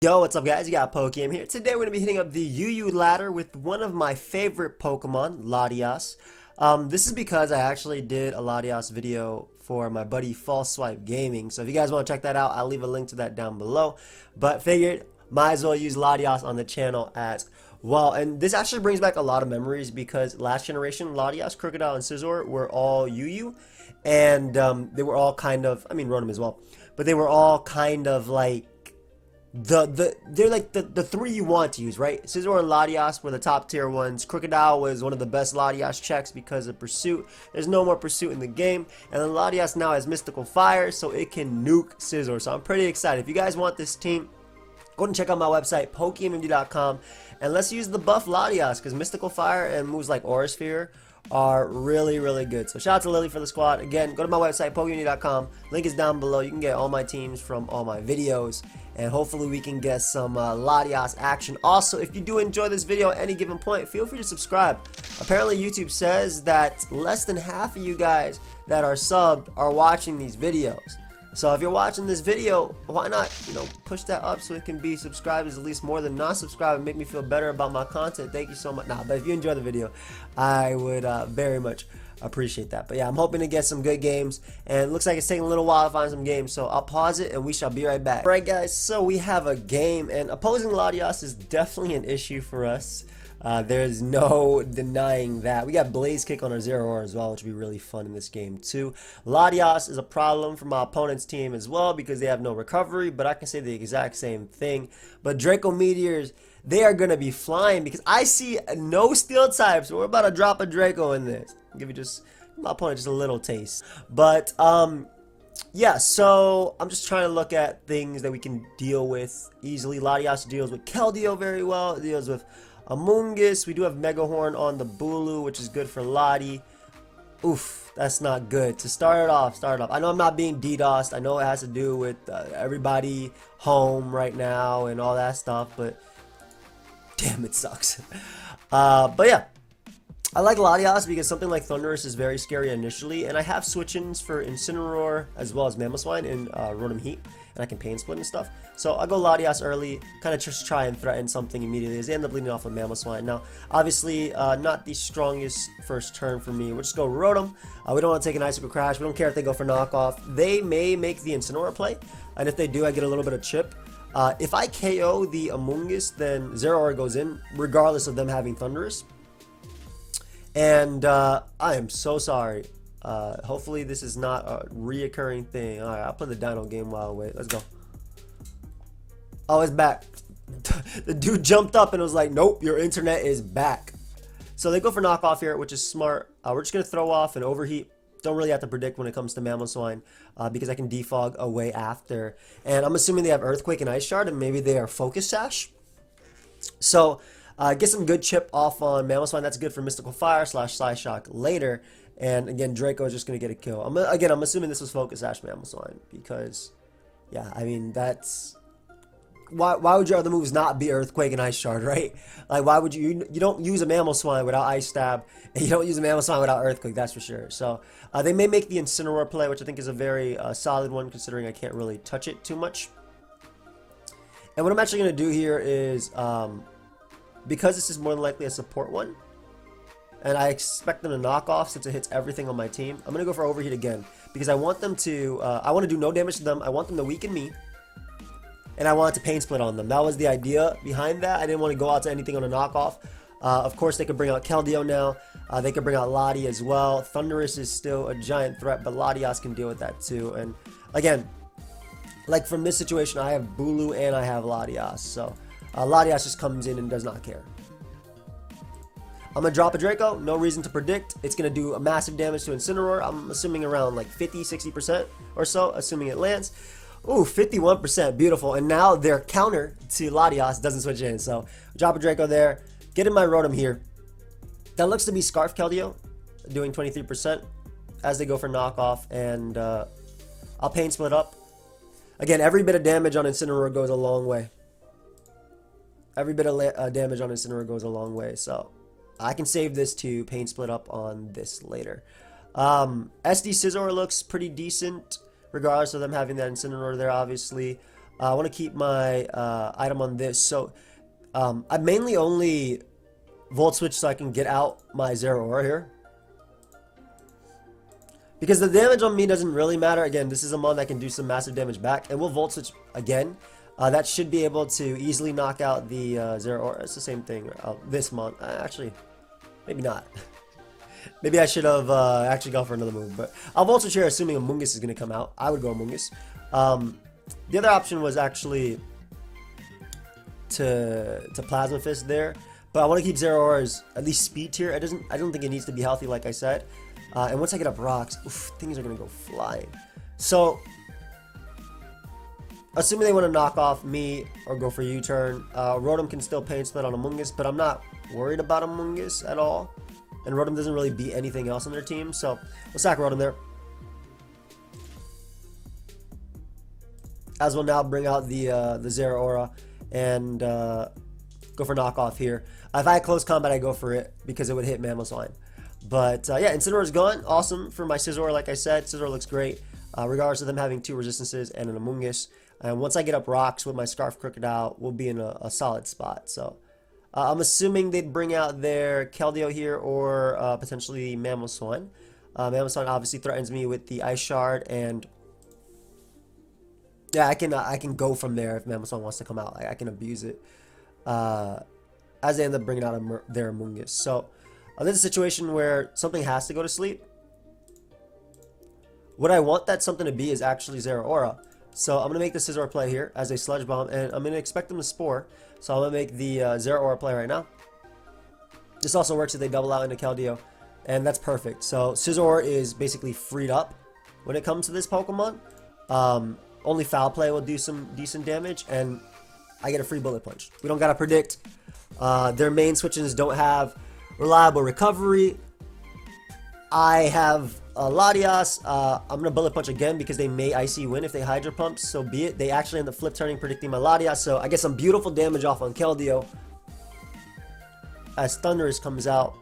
Yo, what's up guys? You got Pokeaim here. Today we're going to be hitting up the UU ladder with one of my favorite Pokemon, Latias. This is because I actually did a Latias video for my buddy FalseSwipe Gaming. So if you guys want to check that out, I'll leave a link to that down below. But figured, might as well use Latias on the channel as well. And this actually brings back a lot of memories because last generation, Latias, Crocodile, and Scizor were all UU. And they were all kind of, I mean Rotom as well, but they were all kind of like they're like the three you want to use, right? Scizor and Latias were the top tier ones. Crocodile was one of the best Latias checks because of Pursuit. There's no more Pursuit in the game. And then Latias now has Mystical Fire, so it can nuke Scizor. So I'm pretty excited. If you guys want this team, go ahead and check out my website, pokeaimMD.com, and let's use the buff Latias because Mystical Fire and moves like Aura Sphere are really good. So shout out to Lily for the squad. Again, go to my website, pokeaimMD.com. Link is down below. You can get all my teams from all my videos, and hopefully we can get some Latias action. Also, if you do enjoy this video at any given point, feel free to subscribe. Apparently YouTube says that less than half of you guys that are subbed are watching these videos. So if you're watching this video, why not, push that up so it can be subscribers at least more than not subscribed and make me feel better about my content. Thank you so much. But if you enjoy the video, I would very much appreciate that. But yeah, I'm hoping to get some good games, and it looks like it's taking a little while to find some games, so I'll pause it and we shall be right back. Alright guys, so we have a game, and opposing Latias is definitely an issue for us. There's no denying that. We got Blaze Kick on our Zero as well, which will be really fun in this game too. Latias is a problem for my opponent's team as well because they have no recovery, but I can say the exact same thing. But DRACO Meteors, they are going to be flying because I see no steel types. So we're about to drop a Draco in this. Give you my opponent just a little taste. But yeah, so I'm just trying to look at things that we can deal with easily. Latias deals with Keldeo very well. It deals with Amoonguss. We do have Megahorn on the Bulu, which is good for Lottie. Oof, that's not good. To start it off. I know I'm not being DDoSed. I know it has to do with everybody home right now and all that stuff, but damn, it sucks. But yeah, I like Latias because something like Thundurus is very scary initially, and I have switch-ins for Incineroar as well as Mamoswine in Rotom Heat, and I can Pain Split and stuff. So I'll go Latias early, kind of just try and threaten something immediately as they end up leading off with Mamoswine. Now, obviously, not the strongest first turn for me. We'll just go Rotom. We don't want to take an Icicle Crash. We don't care if they go for knockoff. They may make the Incineroar play, and if they do, I get a little bit of chip. If I KO the Amoonguss, then Zeraora goes in, regardless of them having Thundurus. And I am so sorry. Hopefully this is not a reoccurring thing. Alright, I'll put the Dino game while I wait. Let's go. Oh, it's back. The dude jumped up and was like, nope, your internet is back. So they go for knockoff here, which is smart. We're just going to throw off an overheat. Don't really have to predict when it comes to Mamoswine because I can defog away after. And I'm assuming they have Earthquake and Ice Shard, and maybe they are Focus Sash. So get some good chip off on Mamoswine. That's good for Mystical Fire / Psyshock later. And again, Draco is just going to get a kill. I'm assuming this was Focus Sash Mamoswine because, yeah, I mean, that's... Why would your other moves not be Earthquake and Ice Shard, right? Like, why would you don't use a Mamoswine without Ice Stab, and you don't use a Mamoswine without Earthquake, that's for sure. So, they may make the Incineroar play, which I think is a very solid one, considering I can't really touch it too much. And what I'm actually going to do here is, because this is more than likely a support one, and I expect them to knock off since it hits everything on my team, I'm going to go for Overheat again, because I want them to, I want to do no damage to them, I want them to weaken me, and I wanted to Pain Split on them. That was the idea behind that. I didn't want to go out to anything on a knockoff. Of course, they could bring out Keldeo now. They could bring out Lottie as well. Thundurus is still a giant threat, but Latias can deal with that too. And again, like from this situation, I have Bulu and I have Latias. So Latias just comes in and does not care. I'm going to drop a Draco. No reason to predict. It's going to do a massive damage to Incineroar. I'm assuming around like 50-60% or so, assuming it lands. Ooh, 51%, beautiful. And now their counter to Latias doesn't switch in. So drop a Draco there. Get in my Rotom here. That looks to be Scarf Keldeo, doing 23% as they go for knockoff. And I'll Pain Split up. Again, every bit of damage on Incineroar goes a long way. Every bit of damage on Incineroar goes a long way. So I can save this to Pain Split up on this later. SD Scizor looks pretty decent, regardless of them having that Incineroar there, obviously. I want to keep my item on this. So I mainly only Volt Switch so I can get out my Zeraora here. Because the damage on me doesn't really matter. Again, this is a mon that can do some massive damage back. And we'll Volt Switch again. That should be able to easily knock out the Zeraora. It's the same thing. This mon. Actually, maybe not. Maybe I should have actually gone for another move. But I'll Volt Switch here assuming Amoonguss is going to come out. I would go Amoonguss. The other option was actually to Plasma Fist there. But I want to keep Zeraora's at least speed tier. I don't think it needs to be healthy like I said. And once I get up rocks, oof, things are going to go flying. So, assuming they want to knock off me or go for U-turn, Rotom can still Pain Split on Amoonguss, but I'm not worried about Amoonguss at all. And Rotom doesn't really beat anything else on their team, so we'll sack Rotom there. As we'll now bring out the Zeraora and go for knockoff here. If I had close combat, I'd go for it because it would hit Mamoswine. But yeah, Incineroar is gone. Awesome for my Scizor, like I said. Scizor looks great, regardless of them having 2 resistances and an Amoonguss. And once I get up rocks with my Scarf Crocodile, we'll be in a solid spot. So I'm assuming they'd bring out their Keldeo here or potentially Mamoswine. Mamoswine obviously threatens me with the Ice Shard, and yeah, I can go from there if Mamoswine wants to come out. I can abuse it as they end up bringing out their Amoonguss. So this is a situation where something has to go to sleep. What I want that something to be is actually Zeraora. So I'm going to make the Scizor play here as a Sludge Bomb, and I'm going to expect them to Spore. So I'm going to make the Zeraora play right now. This also works if they double out into Keldeo, and that's perfect. So Scizor is basically freed up when it comes to this Pokemon. Only Foul Play will do some decent damage, and I get a free Bullet Punch. We don't got to predict. Their main switches don't have reliable recovery. I have Latias. I'm going to Bullet Punch again because they may Icy win if they Hydro Pump, so be it. They actually end up flip turning, predicting my Latias, so I get some beautiful damage off on Keldeo. As Thundurus comes out.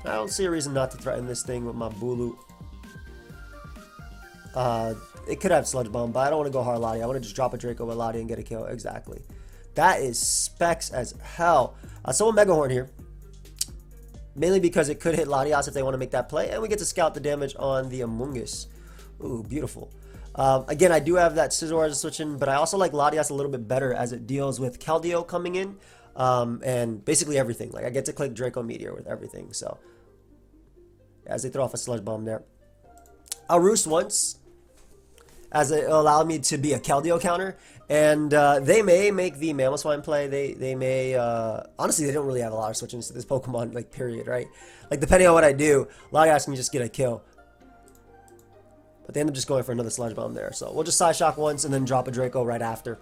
I don't see a reason not to threaten this thing with my Bulu. It could have Sludge Bomb, but I don't want to go hard Latias. I want to just drop a Draco with Latias and get a kill. Exactly. That is specs as hell. So a Mega Horn here. Mainly because it could hit Latias if they want to make that play. And we get to scout the damage on the Amoonguss. Ooh, beautiful. Again, I do have that Scizor as a switch in, but I also like Latias a little bit better as it deals with Keldeo coming in. And basically everything. Like I get to click Draco Meteor with everything. So as they throw off a Sludge Bomb there. I'll Roost once, as it allowed me to be a Keldeo counter, and they may make the Mamoswine play. They may honestly, they don't really have a lot of switch-ins to this Pokemon, like, period, right? Like, depending on what I do, Latias can just get a kill, but they end up just going for another Sludge Bomb there. So we'll just Side Shock once and then drop a Draco right after.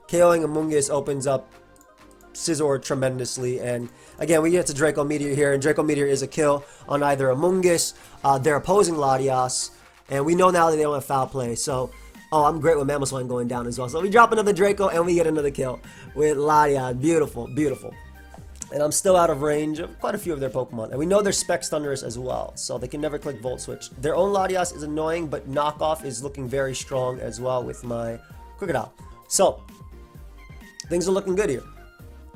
KOing Amoonguss opens up Scizor tremendously, and again we get to Draco Meteor here, and Draco Meteor is a kill on either Amoonguss, their opposing Latias, and we know now that they don't have Foul Play, so I'm great with Mamoswine going down as well. So we drop another Draco and we get another kill with Latias. Beautiful, beautiful. And I'm still out of range of quite a few of their Pokemon, and we know they're Specs Thundurus as well, so they can never click Volt Switch. Their own Latias is annoying, but Knockoff is looking very strong as well with my Crocodile. So things are looking good here.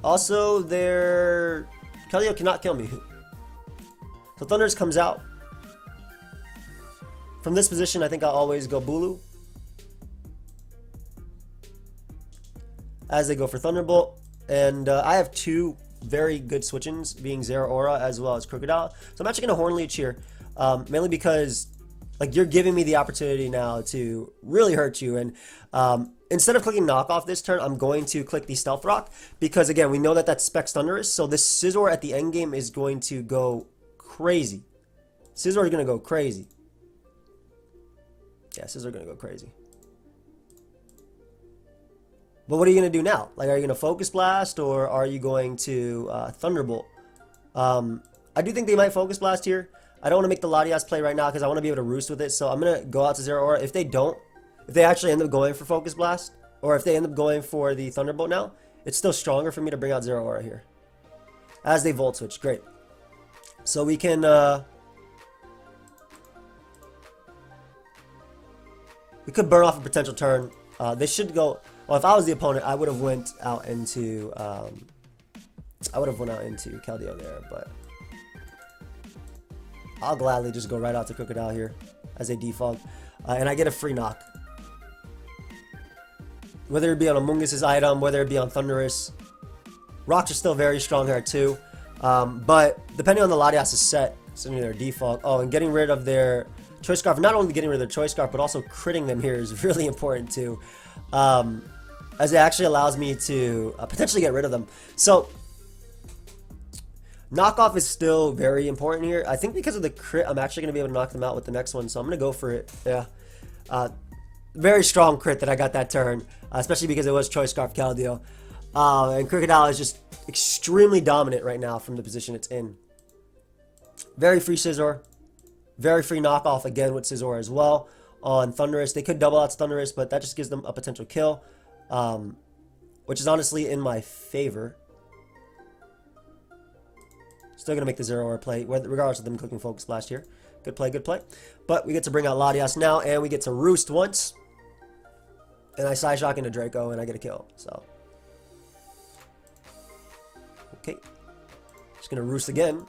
Also, their Keldeo cannot kill me. So Thundurus comes out. From this position, I think I'll always go Bulu. As they go for Thunderbolt. And I have 2 very good switch-ins, being Zeraora as well as Crocodile. So I'm actually going to Horn Leech here. Mainly because like you're giving me the opportunity now to really hurt you. And instead of clicking Knockoff this turn, I'm going to click the Stealth Rock. Because again, we know that that's Specs Thundurus. So this Scizor at the end game is going to go crazy. Scizor is going to go crazy. Yeah, Scizor is going to go crazy. But what are you going to do now? Like, are you going to Focus Blast or are you going to Thunderbolt? I do think they might Focus Blast here. I don't want to make the Latias play right now because I want to be able to Roost with it. So I'm going to go out to Zeraora. If they don't, if they actually end up going for Focus Blast, or if they end up going for the Thunderbolt now, it's still stronger for me to bring out Zeraora here. As they Volt Switch. Great. So we can We could burn off a potential turn. They should go. Well, if I was the opponent, I would have went out into Keldeo there, but I'll gladly just go right out to Crocodile here as a defog, and I get a free knock. Whether it be on Amoonguss' item, whether it be on Thundurus, rocks are still very strong here too. But depending on the Latias' set, sending their defog. Oh, and getting rid of their Choice Scarf. Not only getting rid of their Choice Scarf, but also critting them here is really important too. As it actually allows me to potentially get rid of them. So, knockoff is still very important here. I think because of the crit, I'm actually going to be able to knock them out with the next one. So I'm going to go for it. Yeah. Very strong crit that I got that turn. Especially because it was Choice Scarf Keldeo. And Crocodile is just extremely dominant right now from the position it's in. Very free Scizor. Very free knockoff again with Scizor as well. On Thundurus, they could double out Thundurus, but that just gives them a potential kill. Which is honestly in my favor. Still going to make the Zero-Aura play, regardless of them clicking Focus last year. Good play, good play. But we get to bring out Latias now, and we get to Roost once. And I Side Shock into Draco, and I get a kill. So, okay. Just going to Roost again.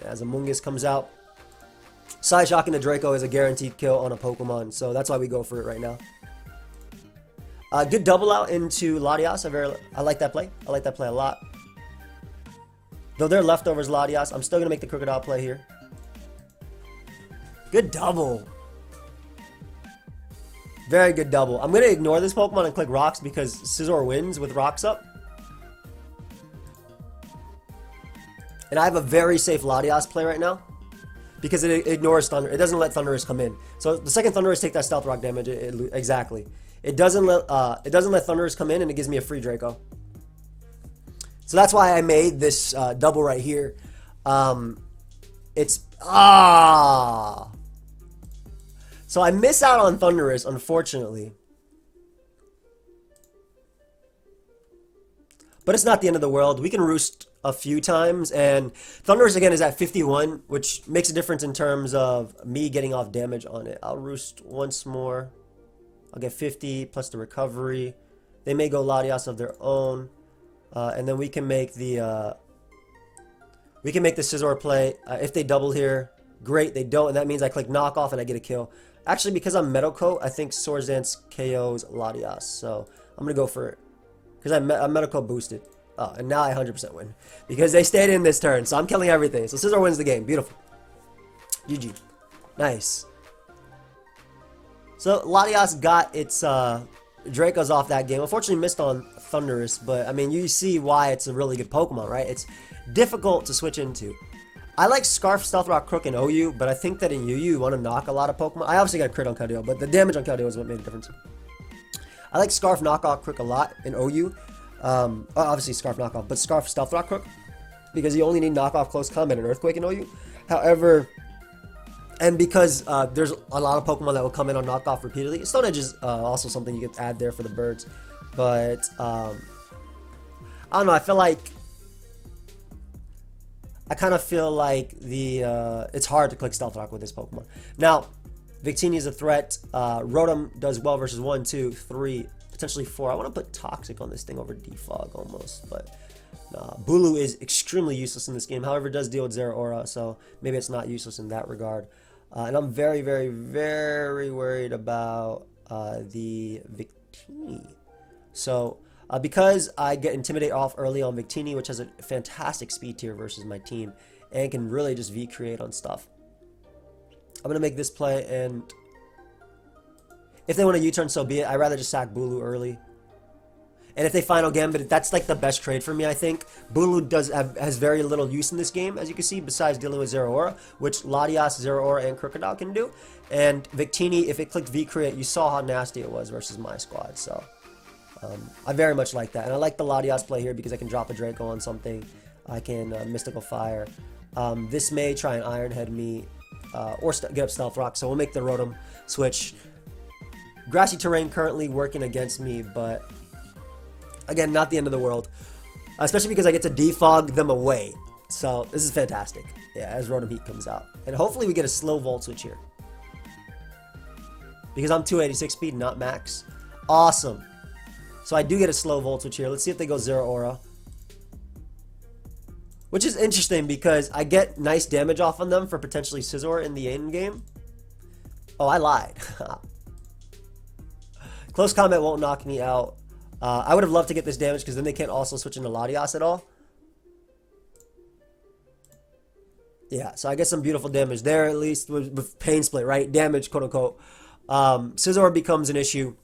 As Amoonguss comes out. Side Shock into Draco is a guaranteed kill on a Pokemon, so that's why we go for it right now. Good double out into Latias. I like that play. I like that play a lot. Though they're leftovers Latias, I'm still going to make the Crocodile play here. Good double. Very good double. I'm going to ignore this Pokemon and click Rocks because Scizor wins with Rocks up. And I have a very safe Latias play right now. Because it ignores Thunder. It doesn't let Thundurus come in. So the second Thundurus take that Stealth Rock damage, exactly. It doesn't let Thundurus come in, and it gives me a free Draco. So that's why I made this double right here. So I miss out on Thundurus, unfortunately. But it's not the end of the world. We can Roost a few times, and Thundurus again is at 51, which makes a difference in terms of me getting off damage on it. I'll Roost once more. I'll get 50 plus the recovery. They may go Latias of their own, and then we can make the Scizor play. If they double here, great. They don't, and that means I click knockoff and I get a kill. Actually, because I'm Metal Coat, I think Swords Dance KOs Latias, so I'm gonna go for it because I'm Metal Coat boosted. Oh, and now I 100% win. Because they stayed in this turn, so I'm killing everything. So Scizor wins the game. Beautiful. GG. Nice. So Latias got its Dracos off that game. Unfortunately missed on Thundurus, but I mean, you see why it's a really good Pokemon, right? It's difficult to switch into. I like Scarf, Stealth Rock, Crook, and OU, but I think that in UU you want to knock a lot of Pokemon. I obviously got a crit on Keldeo, but the damage on Keldeo is what made a difference. I like Scarf, Knockoff, Crook a lot in OU. Obviously Scarf knockoff, but Scarf Stealth Rock Crook, because you only need knockoff close combat and Earthquake in OU. However, and because there's a lot of Pokemon that will come in on knockoff repeatedly, Stone Edge is also something you could add there for the birds. But I don't know. I kind of feel like it's hard to click Stealth Rock with this Pokemon. Now, Victini is a threat. Rotom does well versus 1, 2, 3. Potentially 4. I want to put Toxic on this thing over Defog almost, but Bulu is extremely useless in this game. However, it does deal with Zero-Aura, so maybe it's not useless in that regard. And I'm very, very, very worried about the Victini. So, because I get Intimidate off early on Victini, which has a fantastic speed tier versus my team, and can really just V-create on stuff, I'm going to make this play, and if they want to U-turn, so be it. I'd rather just sack Bulu early. And if they Final Gambit, that's like the best trade for me, I think. Bulu has very little use in this game, as you can see, besides dealing with Zero-Aura, which Latias, Zero-Aura, and Crocodile can do. And Victini, if it clicked V-Create, you saw how nasty it was versus my squad. So, I very much like that. And I like the Latias play here because I can drop a Draco on something. I can Mystical Fire. This may try and Iron Head me, or get up Stealth Rock, so we'll make the Rotom switch. Grassy terrain currently working against me, but again, not the end of the world. Especially because I get to defog them away. So this is fantastic. Yeah, as Rotom Heat comes out. And hopefully we get a slow Volt Switch here. Because I'm 286 speed, not max. Awesome. So I do get a slow Volt Switch here. Let's see if they go Zero Aura. Which is interesting because I get nice damage off on them for potentially Scizor in the end game. Oh, I lied. Close Combat won't knock me out. I would have loved to get this damage because then they can't also switch into Latias at all. Yeah, so I get some beautiful damage there at least with Pain Split, right? Damage, quote unquote. Scizor becomes an issue.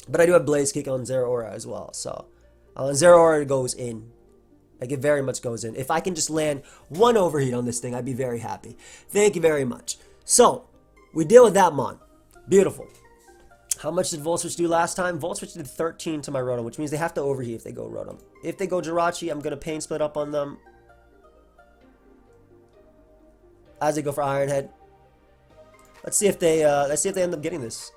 But I do have Blaze Kick on Zero Aura as well. So Zero Aura goes in. Like it very much goes in. If I can just land one Overheat on this thing, I'd be very happy. Thank you very much. So, we deal with that Mon. Beautiful. How much did Volt Switch do last time? Volt Switch did 13 to my Rotom, which means they have to Overheat if they go Rotom. If they go Jirachi, I'm going to Pain Split up on them. As they go for Iron Head. Let's see if they end up getting this.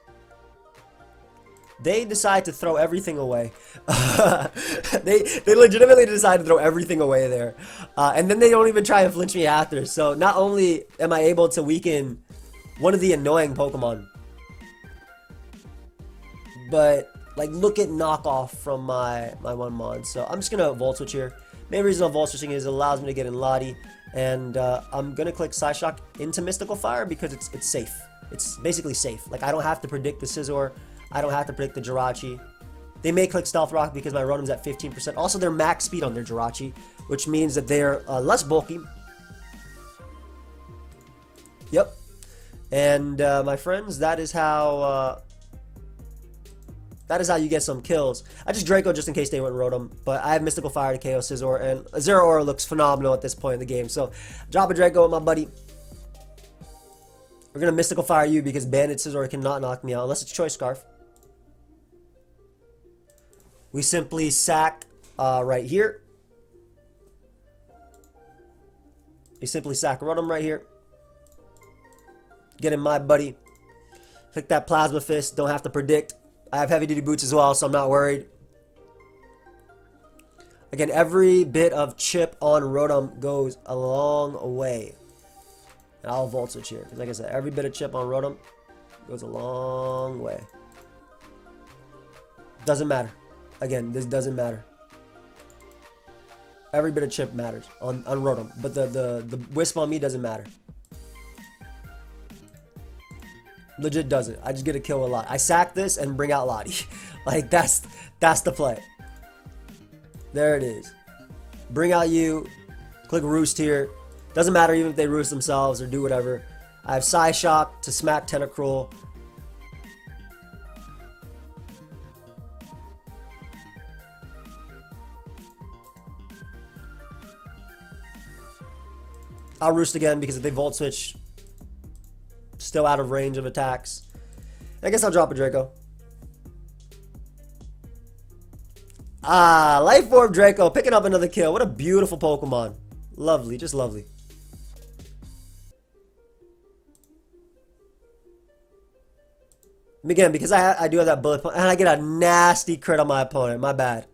They decide to throw everything away. they legitimately decide to throw everything away there. And then they don't even try and flinch me after. So not only am I able to weaken one of the annoying Pokemon, but like look at knockoff from my one Mon. So I'm just gonna Volt Switch here. Main reason I'm Volt Switching is it allows me to get in Lottie. And I'm gonna click Psyshock into Mystical Fire because it's safe. It's basically safe. Like I don't have to predict the Scizor. I don't have to predict the Jirachi. They may click Stealth Rock because my Rotom's at 15%. Also, they're max speed on their Jirachi, which means that they're less bulky. Yep. And my friends, that is how you get some kills. I just Draco just in case they went Rotom, but I have Mystical Fire to KO Scizor, and Zero Aura looks phenomenal at this point in the game. So, drop a Draco with my buddy. We're gonna Mystical Fire you because Bandit Scizor cannot knock me out unless it's Choice Scarf. We simply sack right here. We simply sack Rotom right here. Get in my buddy. Click that Plasma Fist. Don't have to predict. I have heavy duty boots as well, so I'm not worried. Again, every bit of chip on Rotom goes a long way. And I'll Volt Switch here. Because like I said, every bit of chip on Rotom goes a long way. Doesn't matter. Again, this doesn't matter. Every bit of chip matters on Rotom. But the Wisp on me doesn't matter. Legit doesn't. I just get a kill a lot. I sack this and bring out Lottie. Like that's the play. There it is. Bring out you. Click Roost here. Doesn't matter even if they roost themselves or do whatever. I have Psyshock to smack Tentacruel. I'll Roost again because if they Volt Switch, still out of range of attacks. I guess I'll drop a Draco. Life Orb Draco picking up another kill. What a beautiful Pokemon. Lovely, just lovely. Again, because I do have that bullet point, and I get a nasty crit on my opponent. My bad.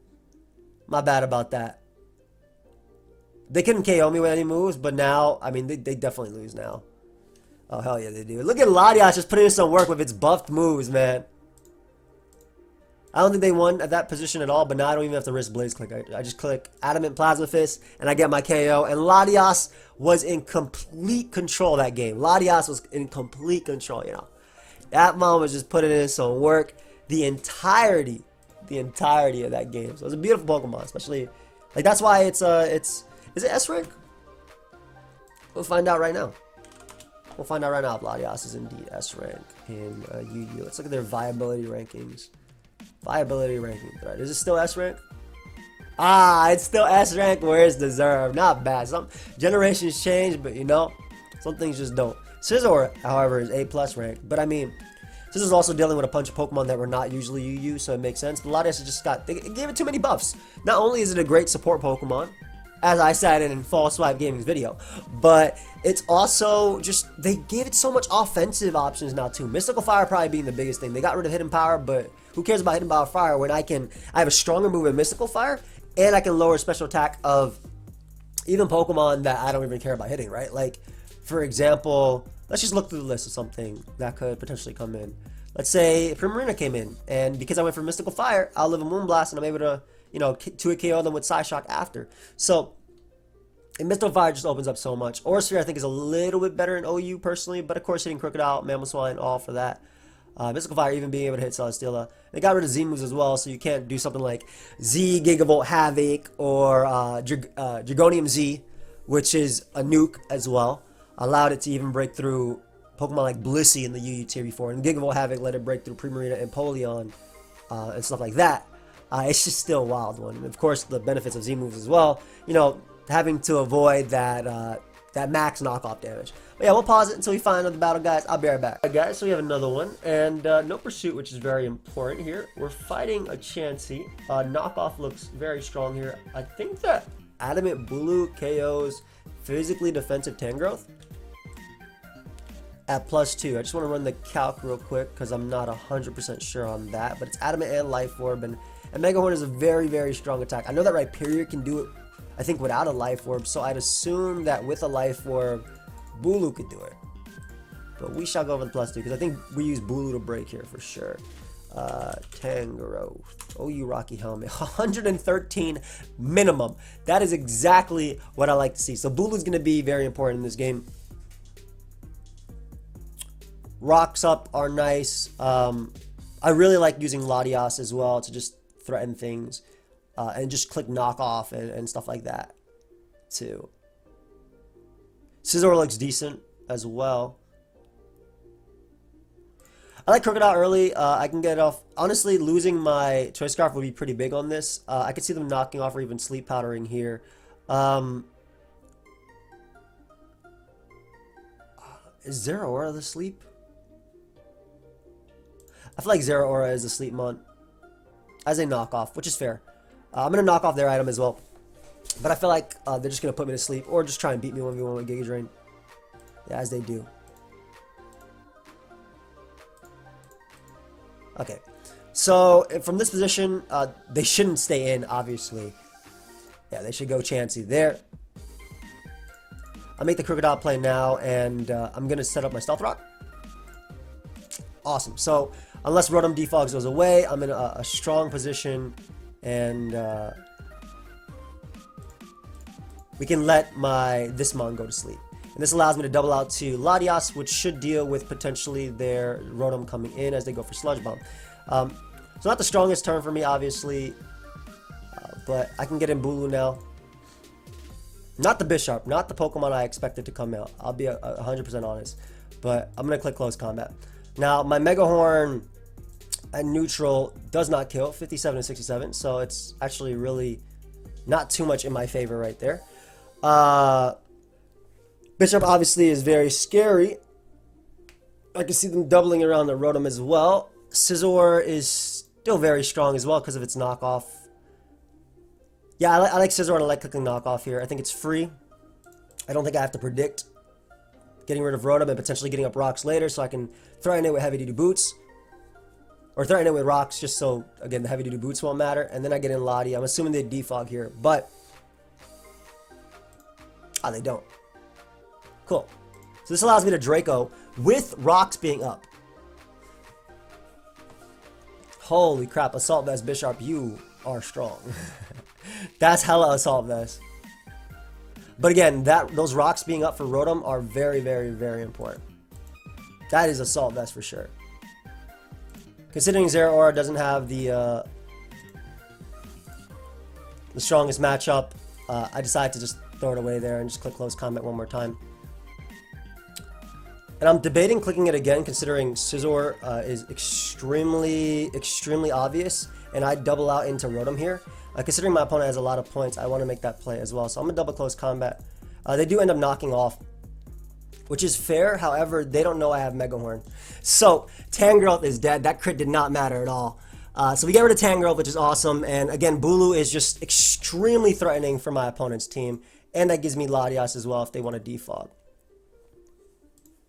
My bad about that. They couldn't KO me with any moves, but now, I mean, they definitely lose now. Oh, hell yeah, they do. Look at Latias just putting in some work with its buffed moves, man. I don't think they won at that position at all, but now I don't even have to risk Blaze Click. I just click Adamant Plasma Fist, and I get my KO. And Latias was in complete control that game. Latias was in complete control, you know. That mom was just putting in some work the entirety of that game. So it was a beautiful Pokemon, especially, like, that's why it's is it S rank? We'll find out right now. We'll find out right now if Latias is indeed S rank in UU. Let's look at their viability rankings. Viability rankings, right? Is it still S rank? Ah, it's still S rank where it's deserved. Not bad. Some generations change, but you know, some things just don't. Scizor, however, is A+ rank. But I mean, Scizor's also dealing with a bunch of Pokemon that were not usually UU, so it makes sense. But Latias just they gave it too many buffs. Not only is it a great support Pokemon, as I said in FalseSwipes Gaming's video, but it's also just, they gave it so much offensive options now too. Mystical Fire probably being the biggest thing. They got rid of Hidden Power, but who cares about Hidden Power Fire when I have a stronger move with Mystical Fire, and I can lower special attack of even Pokemon that I don't even care about hitting, right? Like, for example, let's just look through the list of something that could potentially come in. Let's say Primarina came in, and because I went for Mystical Fire, I'll live a Moonblast, and I'm able to, you know, 2-hit KO them with Psyshock after. So, and Mystical Fire just opens up so much. Aurasphere, I think, is a little bit better in OU, personally, but of course, hitting Crocodile, Mamoswine, all for that. Mystical Fire even being able to hit Celesteela. They got rid of Z moves as well, so you can't do something like Z Gigavolt Havoc or Dragonium Z, which is a nuke as well. Allowed it to even break through Pokemon like Blissey in the UU tier before, and Gigavolt Havoc let it break through Primarina and Polion and stuff like that. It's just still a wild one. And of course, the benefits of Z moves as well. You know, having to avoid that that max knockoff damage. But yeah, we'll pause it until we find another battle, guys. I'll be right back. Alright, guys, so we have another one, and no pursuit, which is very important here. We're fighting a Chansey. Knockoff looks very strong here. I think that Adamant Bulu KOs physically defensive Tangrowth at +2. I just want to run the calc real quick because I'm not 100% sure on that, but it's Adamant and Life Orb, and Mega Horn is a very, very strong attack. I know that Rhyperior can do it, I think, without a Life Orb, so I'd assume that with a Life Orb, Bulu could do it. But we shall go over the +2, because I think we use Bulu to break here for sure. Tangrowth. OU Rocky Helmet. 113 minimum. That is exactly what I like to see. So Bulu's going to be very important in this game. Rocks up are nice. I really like using Latias as well to just threaten things. And just click knockoff and stuff like that too. Scizor looks decent as well. I like Crocodile early. I can get off. Honestly, losing my Choice Scarf would be pretty big on this. I could see them knocking off or even Sleep Powdering here. Is Zeraora the sleep? I feel like Zeraora is the sleep mon as a knockoff, which is fair. I'm going to knock off their item as well. But I feel like they're just going to put me to sleep or just try and beat me 1v1 with Giga Drain. Yeah, as they do. Okay. So, from this position, they shouldn't stay in, obviously. Yeah, they should go Chansey there. I'll make the Crocodile play now, and I'm going to set up my Stealth Rock. Awesome. So, unless Rotom Defogs goes away, I'm in a strong position. And we can let this mon go to sleep. And this allows me to double out to Latias, which should deal with potentially their Rotom coming in as they go for Sludge Bomb. So not the strongest turn for me, obviously, but I can get in Bulu now. Not the Bisharp, not the Pokemon I expected to come out. I'll be 100% honest. But I'm going to click Close Combat. Now, my Mega Horn and neutral does not kill, 57 and 67, so it's actually really not too much in my favor right there. Bishop obviously is very scary. I can see them doubling around the Rotom as well. Scizor is still very strong as well because of its knockoff. Yeah, I like Scizor and I like clicking knockoff here. I think it's free. I don't think I have to predict getting rid of Rotom and potentially getting up rocks later, so I can threaten it with heavy duty boots. Or threaten it with rocks just so, again, the heavy duty boots won't matter. And then I get in Lati. I'm assuming they defog here, but they don't. Cool. So this allows me to Draco with rocks being up. Holy crap, Assault Vest Bisharp, you are strong. That's hella Assault Vest. But again, those rocks being up for Rotom are very, very, very important. That is Assault Vest for sure. Considering Zeraora doesn't have the strongest matchup, I decided to just throw it away there and just click Close Combat one more time. And I'm debating clicking it again, considering Scizor is extremely, extremely obvious, and I double out into Rotom here. Considering my opponent has a lot of points, I want to make that play as well. So I'm going to double Close Combat. They do end up knocking off, which is fair. However, they don't know I have Mega Horn. So Tangrowth is dead. That crit did not matter at all. So we get rid of Tangrowth, which is awesome. And again, Bulu is just extremely threatening for my opponent's team. And that gives me Latias as well if they want to defog.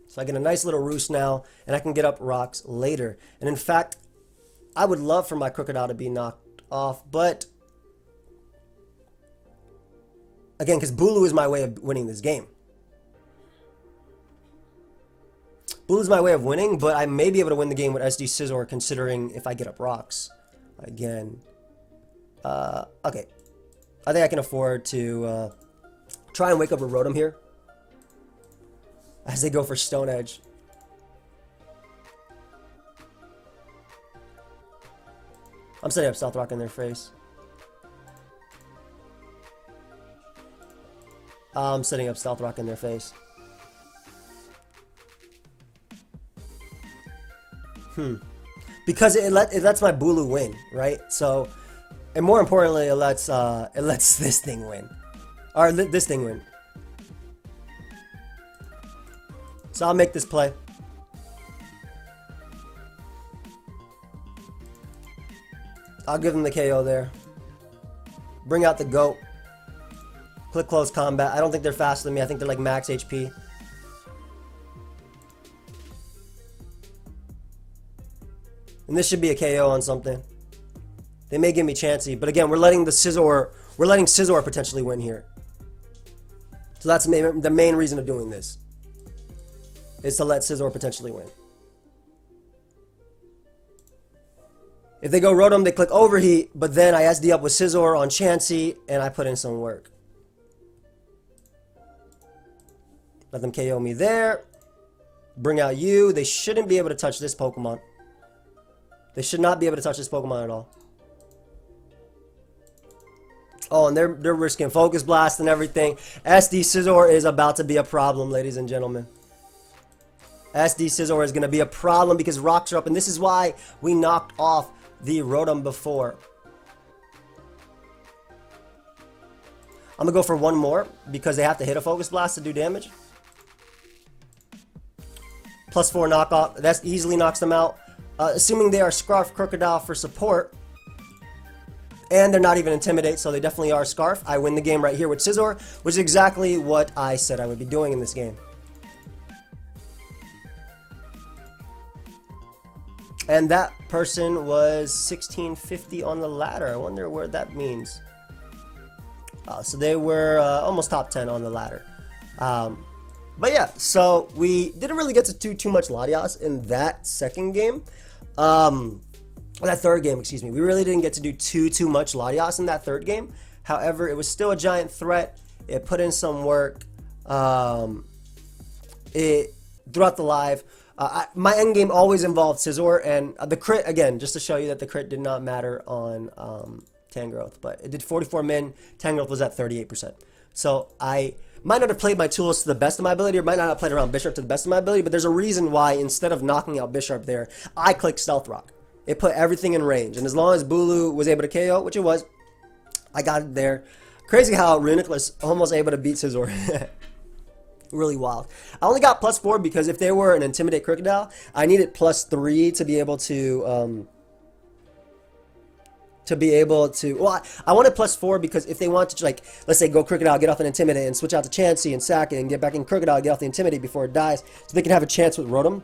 So I get a nice little roost now, and I can get up rocks later. And in fact, I would love for my Crocodile to be knocked off, but Again, because Bulu is my way of winning this game. Bulu is my way of winning, but I may be able to win the game with SD Scizor considering if I get up rocks. Again. Okay. I think I can afford to try and wake up a Rotom here. As they go for Stone Edge. I'm setting up Stealth Rock in their face. I'm setting up Stealth Rock in their face. Because it lets my Bulu win, right? So, and more importantly, it lets this thing win, or this thing win. So I'll make this play. I'll give them the KO there. Bring out the GOAT. Click close combat. I don't think they're faster than me. I think they're like max HP. And this should be a KO on something. They may give me Chansey, but again, we're letting Scizor potentially win here. So that's the main reason of doing this. Is to let Scizor potentially win. If they go Rotom, they click Overheat, but then I SD up with Scizor on Chansey, and I put in some work. Let them KO me there. Bring out you. They shouldn't be able to touch this Pokemon. They should not be able to touch this Pokemon at all. Oh, and they're risking Focus Blast and everything. SD Scizor is about to be a problem, ladies and gentlemen. SD Scizor is going to be a problem because rocks are up, and this is why we knocked off the Rotom before. I'm going to go for one more because they have to hit a Focus Blast to do damage. +4 knockoff. That easily knocks them out. Assuming they are Scarf Crocodile for support. And they're not even Intimidate, so they definitely are Scarf. I win the game right here with Scizor, which is exactly what I said I would be doing in this game. And that person was 1650 on the ladder. I wonder where that means. So they were almost top 10 on the ladder. But yeah, so we didn't really get to do too much Latias in that second game. That third game, excuse me. We really didn't get to do too much Latias in that third game. However, it was still a giant threat. It put in some work. Throughout the live. My end game always involved Scizor, and the crit, again, just to show you that the crit did not matter on Tangrowth, but it did 44 min, Tangrowth was at 38%. So I might not have played my tools to the best of my ability, or might not have played around Bisharp to the best of my ability, but there's a reason why instead of knocking out Bisharp there, I clicked Stealth Rock. It put everything in range, and as long as Bulu was able to KO, which it was, I got it there. Crazy how Runic was almost able to beat Scizor. Really wild. I only got +4 because if they were an Intimidate Crocodile, I needed +3 to be able to well, I wanted +4 because if they want to, like, let's say go Crocodile, get off an Intimidate, and switch out to Chansey and sack it, and get back in Crocodile, get off the Intimidate before it dies, so they can have a chance with Rotom.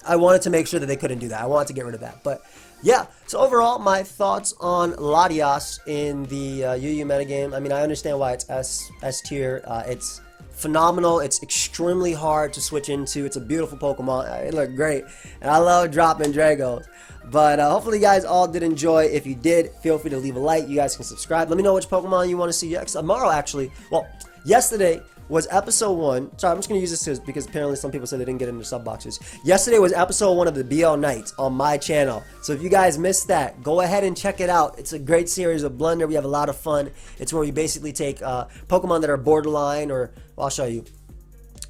I wanted to make sure that they couldn't do that. I wanted to get rid of that. But yeah, so overall, my thoughts on Latias in the UU metagame. I mean, I understand why it's S tier. It's phenomenal. It's extremely hard to switch into. It's a beautiful Pokemon. It looked great, and I love dropping Dragos. But hopefully you guys all did enjoy. If you did, feel free to leave a like. You guys can subscribe. Let me know which Pokemon you want to see next. Tomorrow, actually. Well, yesterday was episode 1. Sorry, I'm just going to use this because apparently some people said they didn't get into sub boxes. Yesterday was episode 1 of the BL Nights on my channel. So if you guys missed that, go ahead and check it out. It's a great series of Blunder. We have a lot of fun. It's where we basically take Pokemon that are borderline, or well, I'll show you.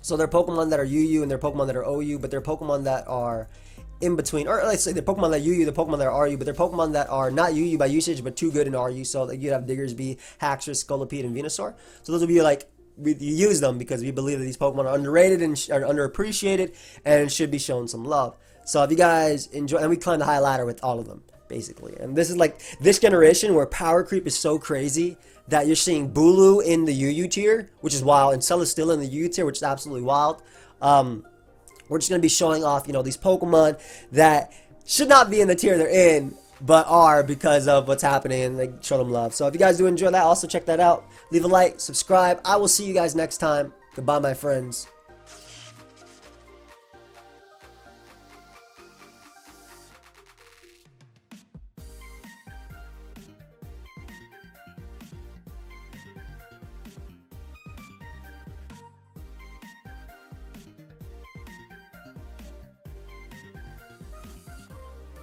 So they're Pokemon that are UU and they're Pokemon that are OU, but they're Pokemon that are in between, or let's say they're Pokemon that are UU, they're Pokemon that are RU, but they're Pokemon that are not UU by usage, but too good in RU. So like, you have Diggersby, Haxorus, Scolipede, and Venusaur. So those will be like, we use them because we believe that these Pokemon are underrated and are underappreciated and should be shown some love. So if you guys enjoy, and we climb the high ladder with all of them, basically. And this is like this generation where power creep is so crazy that you're seeing Bulu in the UU tier, which is wild, and Celesteela in the UU tier, which is absolutely wild. We're just going to be showing off, you know, these Pokemon that should not be in the tier they're in, but are because of what's happening, and like show them love. So if you guys do enjoy that, also check that out. Leave a like, subscribe. I will see you guys next time. Goodbye, my friends.